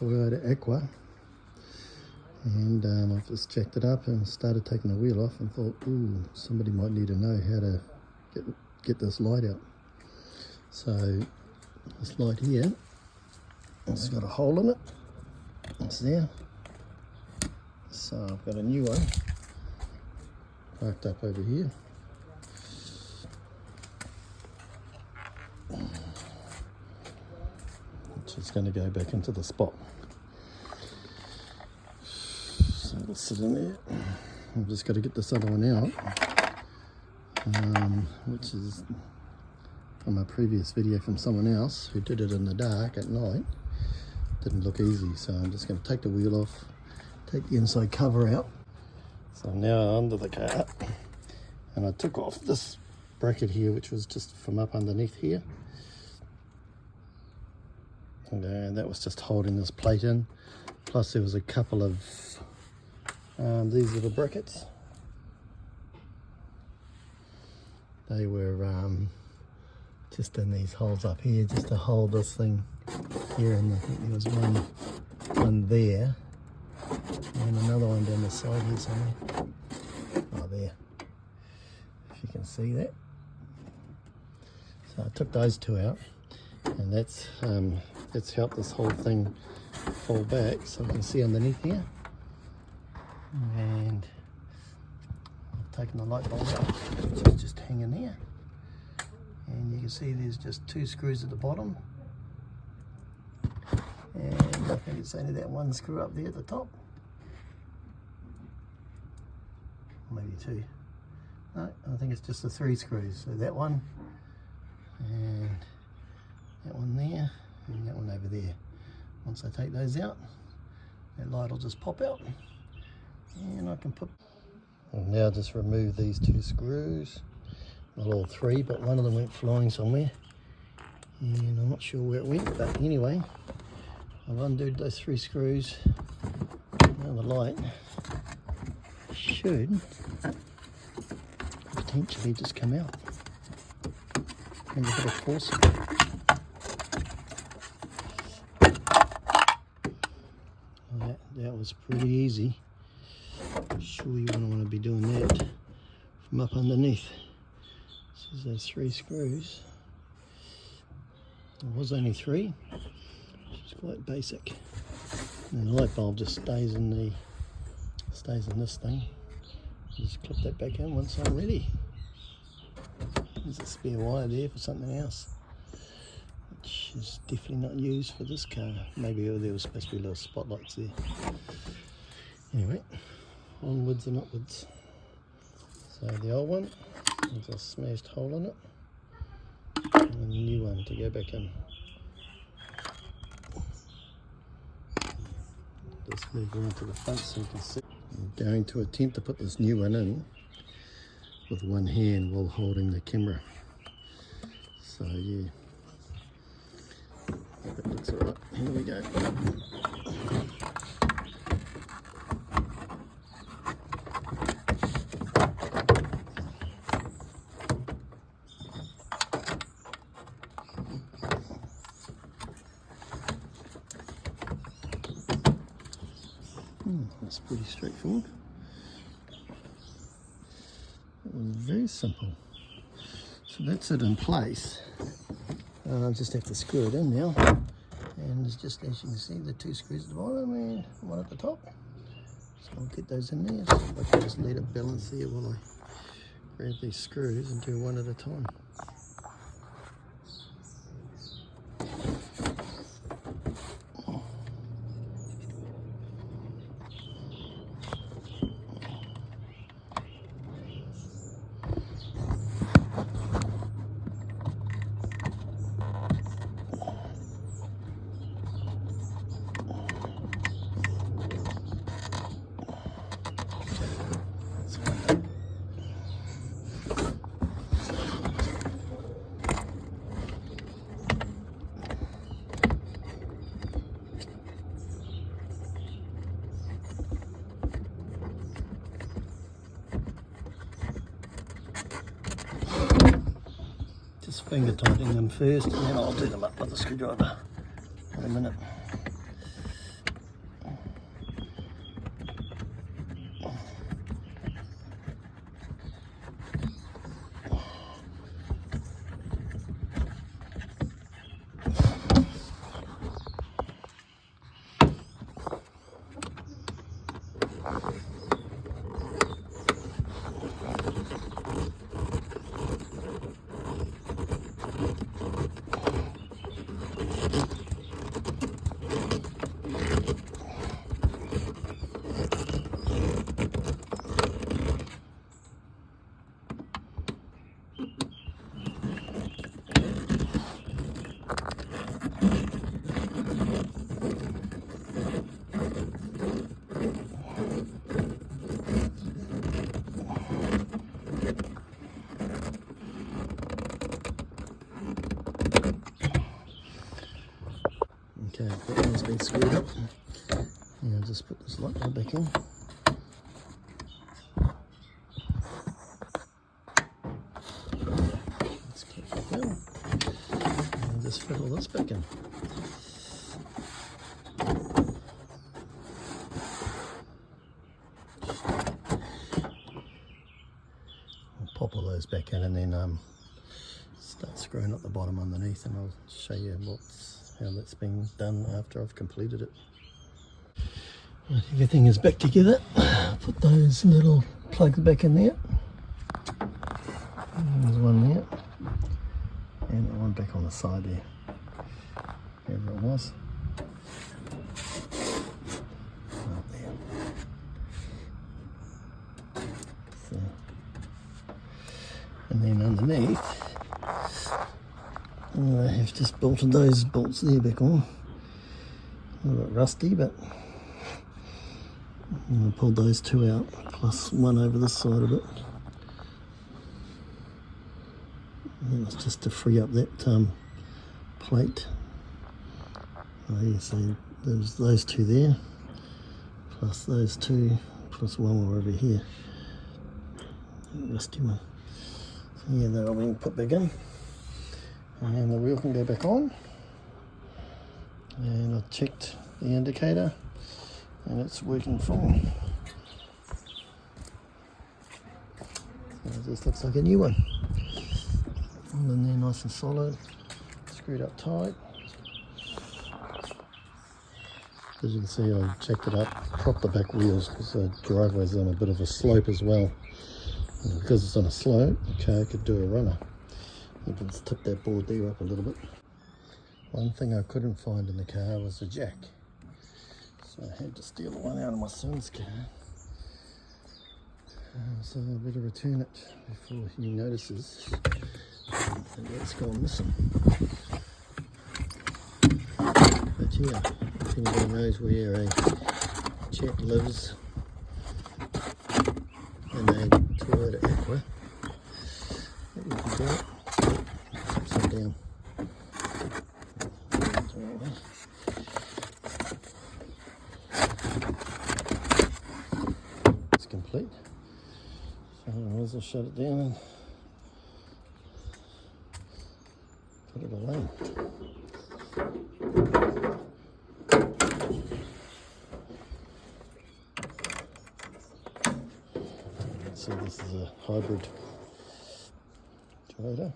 Toyota Aqua, and I've just jacked it up and started taking the wheel off and thought, ooh, somebody might need to know how to get this light out. So this light here, it's got a hole in it, it's there. So I've got a new one parked up over here. Which is going to go back into the spot. So it'll sit in there. I've just got to get this other one out, which is from a previous video from someone else who did it in the dark at night. Didn't look easy, so I'm just going to take the wheel off, take the inside cover out. So I'm now under the car, and I took off this bracket here, which was just from up underneath here. And that was just holding this plate in. Plus there was a couple of these little brackets. They were just in these holes up here, just to hold this thing here, and I think there was one there and another one down the side here somewhere. Oh, there, if you can see that. So I took those two out, and that's helped this whole thing fall back so you can see underneath here. And I've taken the light bulb out, which is just hanging there. And you can see there's just two screws at the bottom. And I think it's only that one screw up there at the top. Maybe two. No, I think it's just the three screws. So that one, and that one there, and that one over there. Once I take those out, that light will just pop out, and I can put... I'll now just remove these two screws. Not all three, but one of them went flying somewhere, and I'm not sure where it went, but anyway, I've undone those three screws. Now the light should potentially just come out. And you've got to force it. That was pretty easy. Sure you wouldn't want to be doing that from up underneath. So there's those three screws. There was only three, which is quite basic. And the light bulb just stays in this thing. Just clip that back in once I'm ready. There's a spare wire there for something else, which is definitely not used for this car. Maybe there was supposed to be little spotlights there. Anyway, onwards and upwards. So the old one, there's a smashed hole in it, and a new one to go back in. Just move around to the front so you can see. I'm going to attempt to put this new one in with one hand while holding the camera. So yeah, that looks alright. Here we go. That's pretty straightforward. That was very simple. So that's it in place. I'll just have to screw it in now. And it's just, as you can see, the two screws at the bottom and one at the top. So I'll get those in there. So I can just let it balance there while I grab these screws and do one at a time. Just finger tightening them first, and then I'll do them up with a screwdriver in a minute. that one's been screwed up. And I'll just put this light bulb back in. Let's click that down. And just fit all this back in. Pop all those back in and then start screwing up the bottom underneath, and I'll show you how that's been done after I've completed it. Right, everything is back together. Put those little plugs back in there. There's one there and that one back on the side there, wherever it was. Up there. So, and then underneath I have just bolted those bolts there back on. A little bit rusty, but I pulled those two out, plus one over this side of it. And it's just to free up that plate. Oh, yeah, so there's those two there, plus those two, plus one more over here. Rusty one. So yeah, that'll be put back in. And the wheel can go back on. And I've checked the indicator and it's working fine. So it just looks like a new one. And then they're nice and solid, screwed up tight. As you can see, I checked it up, propped the back wheels because the driveway's on a bit of a slope as well. And because it's on a slope, the car could do a runner. You can just tip that board there up a little bit. One thing I couldn't find in the car was a jack. So I had to steal one out of my son's car. So I better return it before he notices that it's gone missing. But yeah, if anybody knows where a chap lives in a Toyota Aqua, that you can do it. Upside down. It's complete. So I might as well shut it down and put it away. So this is a hybrid Toyota.